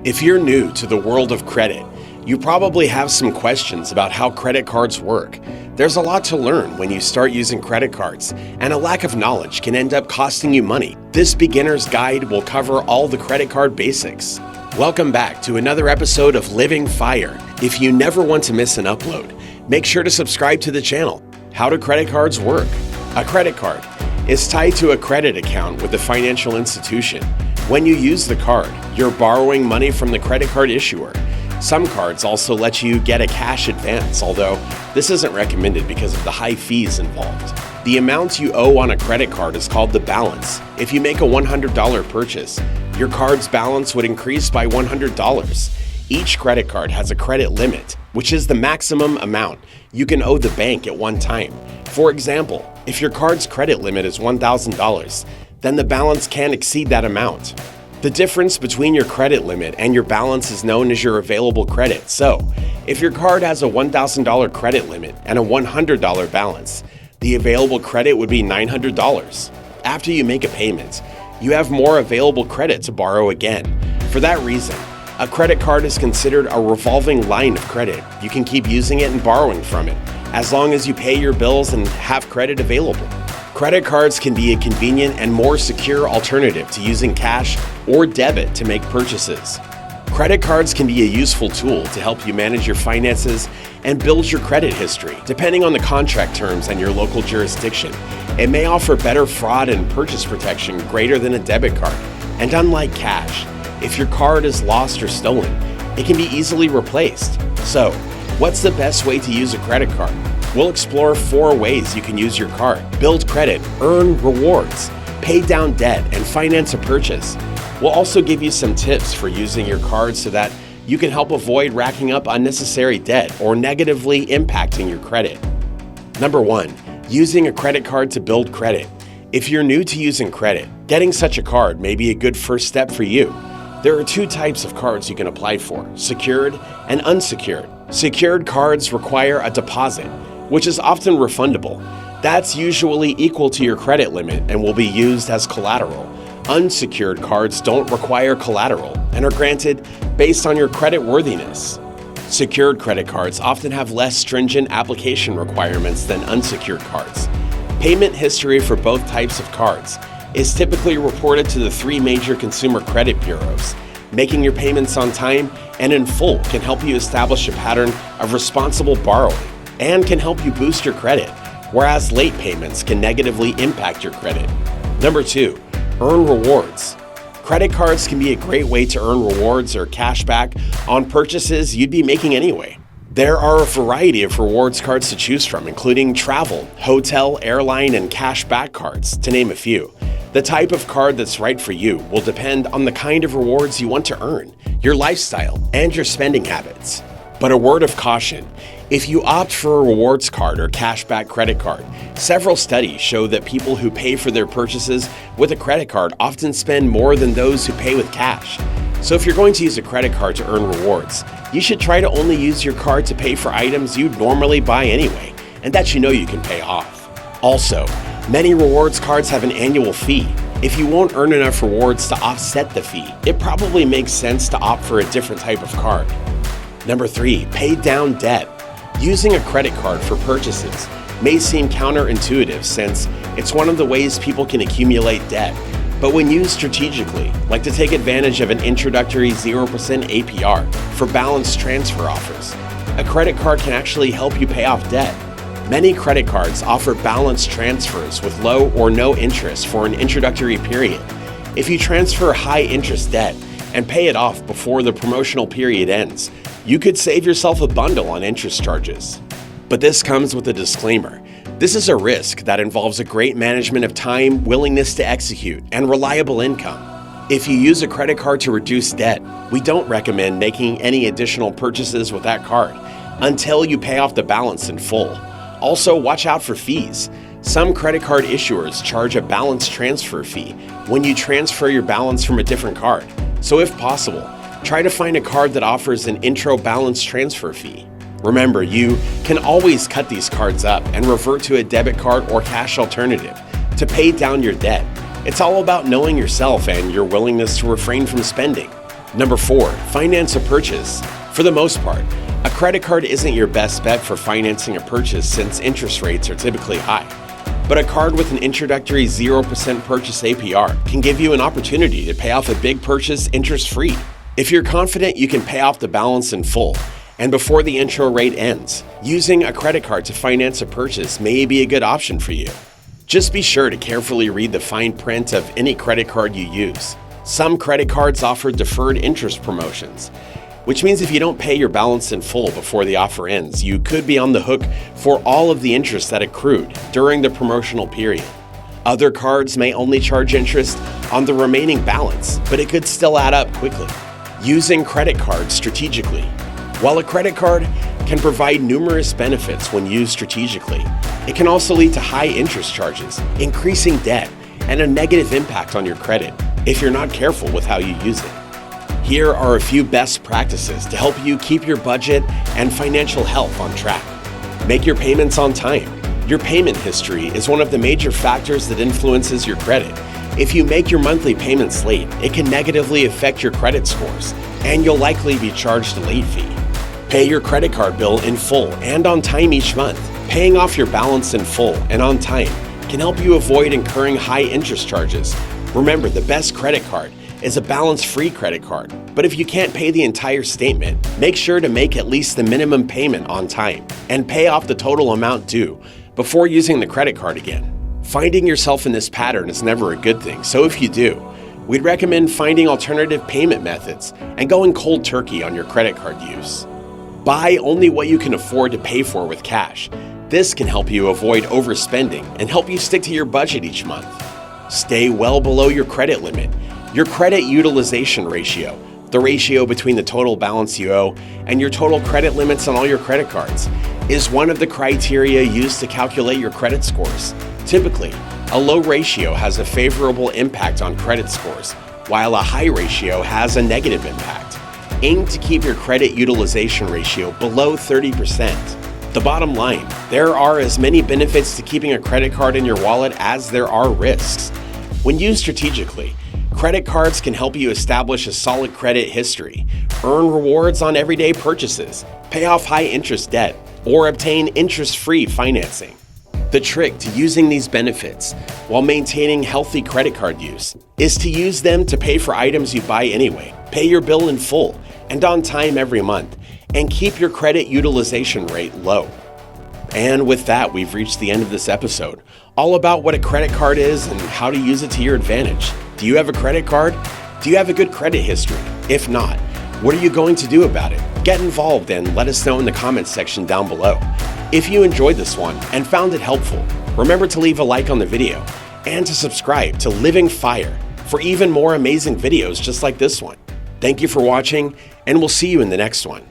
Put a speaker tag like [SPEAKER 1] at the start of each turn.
[SPEAKER 1] If you're new to the world of credit, you probably have some questions about how credit cards work. There's a lot to learn when you start using credit cards, and a lack of knowledge can end up costing you money. This beginner's guide will cover all the credit card basics. Welcome back to another episode of Living Fire. If you never want to miss an upload, make sure to subscribe to the channel. How do credit cards work? A credit card is tied to a credit account with a financial institution. When you use the card, you're borrowing money from the credit card issuer. Some cards also let you get a cash advance, although this isn't recommended because of the high fees involved. The amount you owe on a credit card is called the balance. If you make a $100 purchase, your card's balance would increase by $100. Each credit card has a credit limit, which is the maximum amount you can owe the bank at one time. For example, if your card's credit limit is $1,000, then the balance can't exceed that amount. The difference between your credit limit and your balance is known as your available credit. So, if your card has a $1,000 credit limit and a $100 balance, the available credit would be $900. After you make a payment, you have more available credit to borrow again. For that reason, a credit card is considered a revolving line of credit. You can keep using it and borrowing from it, as long as you pay your bills and have credit available. Credit cards can be a convenient and more secure alternative to using cash or debit to make purchases. Credit cards can be a useful tool to help you manage your finances and build your credit history. Depending on the contract terms and your local jurisdiction, it may offer better fraud and purchase protection greater than a debit card. And unlike cash, if your card is lost or stolen, it can be easily replaced. So, what's the best way to use a credit card? We'll explore 4 ways you can use your card: build credit, earn rewards, pay down debt, and finance a purchase. We'll also give you some tips for using your card so that you can help avoid racking up unnecessary debt or negatively impacting your credit. Number 1, using a credit card to build credit. If you're new to using credit, getting such a card may be a good first step for you. There are 2 types of cards you can apply for: secured and unsecured. Secured cards require a deposit, which is often refundable. That's usually equal to your credit limit and will be used as collateral. Unsecured cards don't require collateral and are granted based on your credit worthiness. Secured credit cards often have less stringent application requirements than unsecured cards. Payment history for both types of cards is typically reported to the 3 major consumer credit bureaus. Making your payments on time and in full can help you establish a pattern of responsible borrowing and can help you boost your credit, whereas late payments can negatively impact your credit. Number 2, earn rewards. Credit cards can be a great way to earn rewards or cash back on purchases you'd be making anyway. There are a variety of rewards cards to choose from, including travel, hotel, airline, and cash back cards, to name a few. The type of card that's right for you will depend on the kind of rewards you want to earn, your lifestyle, and your spending habits. But a word of caution: if you opt for a rewards card or cashback credit card, several studies show that people who pay for their purchases with a credit card often spend more than those who pay with cash. So if you're going to use a credit card to earn rewards, you should try to only use your card to pay for items you'd normally buy anyway, and that you know you can pay off. Also, many rewards cards have an annual fee. If you won't earn enough rewards to offset the fee, it probably makes sense to opt for a different type of card. Number 3, pay down debt. Using a credit card for purchases may seem counterintuitive since it's one of the ways people can accumulate debt. But when used strategically, like to take advantage of an introductory 0% APR for balance transfer offers, a credit card can actually help you pay off debt. Many credit cards offer balance transfers with low or no interest for an introductory period. If you transfer high interest debt and pay it off before the promotional period ends, you could save yourself a bundle on interest charges. But this comes with a disclaimer. This is a risk that involves a great management of time, willingness to execute, and reliable income. If you use a credit card to reduce debt, we don't recommend making any additional purchases with that card until you pay off the balance in full. Also, watch out for fees. Some credit card issuers charge a balance transfer fee when you transfer your balance from a different card. So if possible, try to find a card that offers an intro balance transfer fee. Remember, you can always cut these cards up and revert to a debit card or cash alternative to pay down your debt. It's all about knowing yourself and your willingness to refrain from spending. Number 4, finance a purchase. For the most part, a credit card isn't your best bet for financing a purchase since interest rates are typically high. But a card with an introductory 0% purchase APR can give you an opportunity to pay off a big purchase interest-free. If you're confident you can pay off the balance in full, and before the intro rate ends, using a credit card to finance a purchase may be a good option for you. Just be sure to carefully read the fine print of any credit card you use. Some credit cards offer deferred interest promotions, which means if you don't pay your balance in full before the offer ends, you could be on the hook for all of the interest that accrued during the promotional period. Other cards may only charge interest on the remaining balance, but it could still add up quickly. Using credit cards strategically. While a credit card can provide numerous benefits when used strategically, it can also lead to high interest charges, increasing debt, and a negative impact on your credit if you're not careful with how you use it. Here are a few best practices to help you keep your budget and financial health on track. Make your payments on time. Your payment history is one of the major factors that influences your credit. If you make your monthly payments late, it can negatively affect your credit scores, and you'll likely be charged a late fee. Pay your credit card bill in full and on time each month. Paying off your balance in full and on time can help you avoid incurring high interest charges. Remember, the best credit card is a balance-free credit card, but if you can't pay the entire statement, make sure to make at least the minimum payment on time and pay off the total amount due before using the credit card again. Finding yourself in this pattern is never a good thing, so if you do, we'd recommend finding alternative payment methods and going cold turkey on your credit card use. Buy only what you can afford to pay for with cash. This can help you avoid overspending and help you stick to your budget each month. Stay well below your credit limit. Your credit utilization ratio, the ratio between the total balance you owe and your total credit limits on all your credit cards, is one of the criteria used to calculate your credit scores. Typically, a low ratio has a favorable impact on credit scores, while a high ratio has a negative impact. Aim to keep your credit utilization ratio below 30%. The bottom line, there are as many benefits to keeping a credit card in your wallet as there are risks. When used strategically, credit cards can help you establish a solid credit history, earn rewards on everyday purchases, pay off high-interest debt, or obtain interest-free financing. The trick to using these benefits while maintaining healthy credit card use is to use them to pay for items you buy anyway, pay your bill in full and on time every month, and keep your credit utilization rate low. And with that, we've reached the end of this episode, all about what a credit card is and how to use it to your advantage. Do you have a credit card? Do you have a good credit history? If not, what are you going to do about it? Get involved and let us know in the comments section down below. If you enjoyed this one and found it helpful, remember to leave a like on the video and to subscribe to Living Fire for even more amazing videos just like this one. Thank you for watching, and we'll see you in the next one.